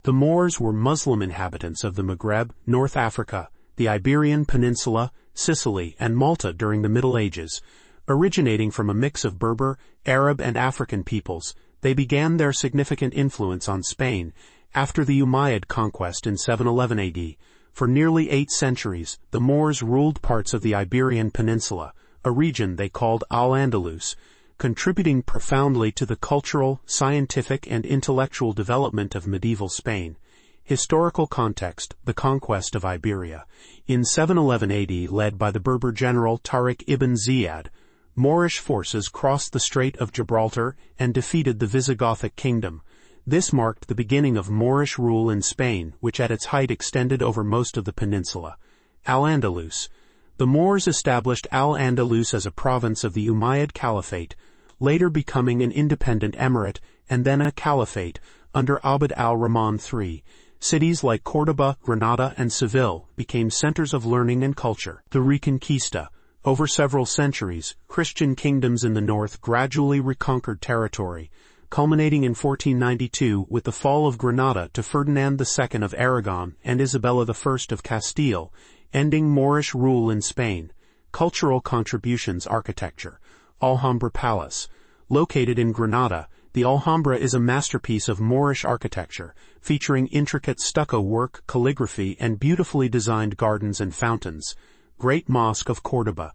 The Moors were Muslim inhabitants of the Maghreb, North Africa, the Iberian Peninsula, Sicily, and Malta during the Middle Ages. Originating from a mix of Berber, Arab, and African peoples, they began their significant influence on Spain after the Umayyad conquest in 711 AD. For nearly 8 centuries, the Moors ruled parts of the Iberian Peninsula, a region they called Al-Andalus, contributing profoundly to the cultural, scientific, and intellectual development of medieval Spain. Historical context: the Conquest of Iberia. In 711 AD, led by the Berber general Tariq ibn Ziyad, Moorish forces crossed the Strait of Gibraltar and defeated the Visigothic Kingdom. This marked the beginning of Moorish rule in Spain, which at its height extended over most of the peninsula. Al-Andalus. The Moors established Al-Andalus as a province of the Umayyad Caliphate, later becoming an independent emirate and then a caliphate under Abd al-Rahman III. Cities like Córdoba, Granada, and Seville became centers of learning and culture. The Reconquista. Over several centuries, Christian kingdoms in the north gradually reconquered territory, culminating in 1492 with the fall of Granada to Ferdinand II of Aragon and Isabella I of Castile, ending Moorish rule in Spain. Cultural contributions: architecture. Alhambra Palace. Located in Granada, the Alhambra is a masterpiece of Moorish architecture, featuring intricate stucco work, calligraphy, and beautifully designed gardens and fountains. Great Mosque of Córdoba.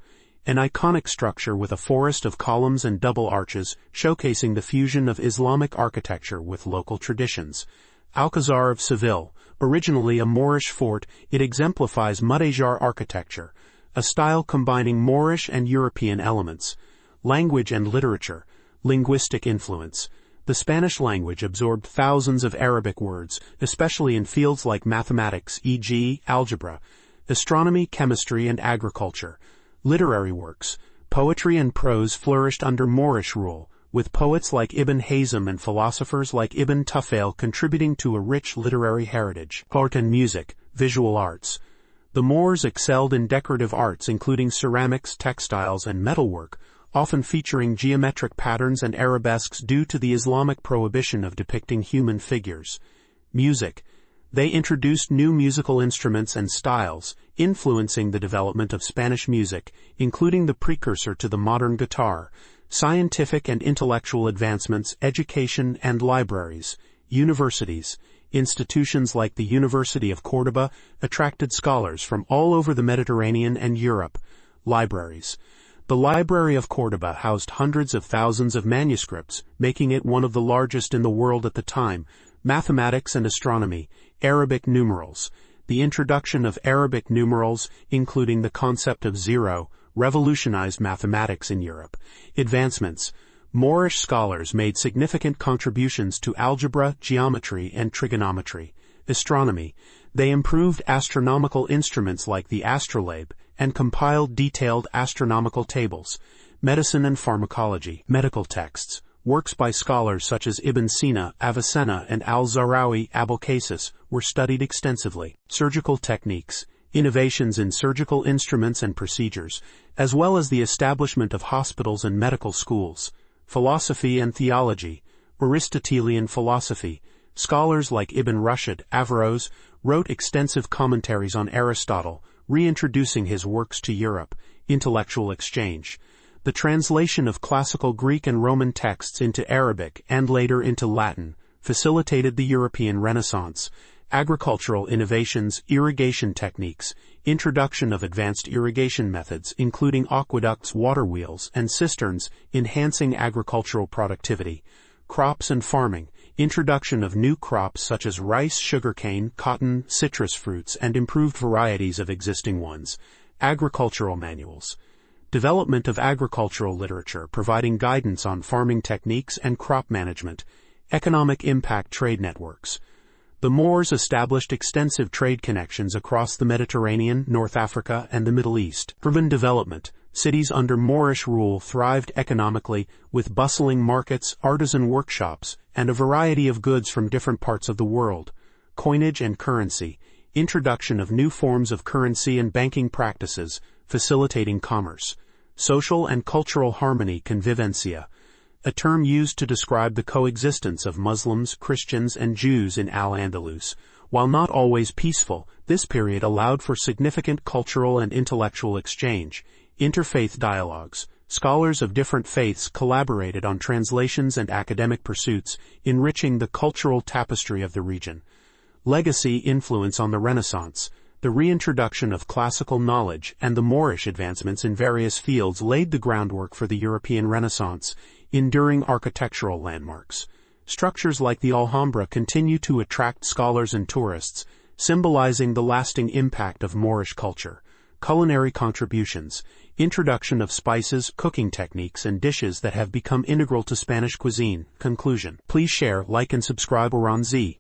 An iconic structure with a forest of columns and double arches, showcasing the fusion of Islamic architecture with local traditions. Alcazar of Seville. Originally a Moorish fort, it exemplifies Mudéjar architecture, a style combining Moorish and European elements. Language and literature. Linguistic influence. The Spanish language absorbed thousands of Arabic words, especially in fields like mathematics, e.g., algebra, astronomy, chemistry, and agriculture. Literary works. Poetry and prose flourished under Moorish rule, with poets like Ibn Hazm and philosophers like Ibn Tufayl contributing to a rich literary heritage. Art and music. Visual arts. The Moors excelled in decorative arts including ceramics, textiles, and metalwork, often featuring geometric patterns and arabesques due to the Islamic prohibition of depicting human figures. Music. They introduced new musical instruments and styles, influencing the development of Spanish music, including the precursor to the modern guitar. Scientific and intellectual advancements, education, and libraries. Universities. Institutions like the University of Córdoba attracted scholars from all over the Mediterranean and Europe. Libraries. The Library of Córdoba housed hundreds of thousands of manuscripts, making it one of the largest in the world at the time. Mathematics and astronomy. Arabic numerals. The introduction of Arabic numerals, including the concept of zero, revolutionized mathematics in Europe. Advancements. Moorish scholars made significant contributions to algebra, geometry, and trigonometry. Astronomy. They improved astronomical instruments like the astrolabe and compiled detailed astronomical tables. Medicine and pharmacology. Medical texts. Works by scholars such as Ibn Sina, Avicenna, and al-Zahrawi Abulcasis were studied extensively. Surgical techniques. Innovations in surgical instruments and procedures, as well as the establishment of hospitals and medical schools. Philosophy and theology. Aristotelian philosophy. Scholars like Ibn Rushd, Averroes, wrote extensive commentaries on Aristotle, reintroducing his works to Europe. Intellectual exchange. The translation of classical Greek and Roman texts into Arabic and later into Latin facilitated the European Renaissance. Agricultural innovations, irrigation techniques, introduction of advanced irrigation methods including aqueducts, water wheels, and cisterns, enhancing agricultural productivity. Crops and farming, introduction of new crops such as rice, sugarcane, cotton, citrus fruits, and improved varieties of existing ones. Agricultural manuals. Development of agricultural literature providing guidance on farming techniques and crop management. Economic impact. Trade networks. The Moors established extensive trade connections across the Mediterranean, North Africa, and the Middle East. Urban development. Cities under Moorish rule thrived economically with bustling markets, artisan workshops, and a variety of goods from different parts of the world. Coinage and currency. Introduction of new forms of currency and banking practices, facilitating commerce. Social and cultural harmony. Convivencia. a term used to describe the coexistence of Muslims, Christians, and Jews in Al-Andalus. While not always peaceful, this period allowed for significant cultural and intellectual exchange. Interfaith dialogues. Scholars of different faiths collaborated on translations and academic pursuits, enriching the cultural tapestry of the region. Legacy influence on the Renaissance. The reintroduction of classical knowledge and the Moorish advancements in various fields laid the groundwork for the European Renaissance. Enduring architectural landmarks. Structures like the Alhambra continue to attract scholars and tourists, symbolizing the lasting impact of Moorish culture. Culinary contributions. Introduction of spices, cooking techniques, and dishes that have become integral to Spanish cuisine. Conclusion. Please share, like, and subscribe. Oran Z.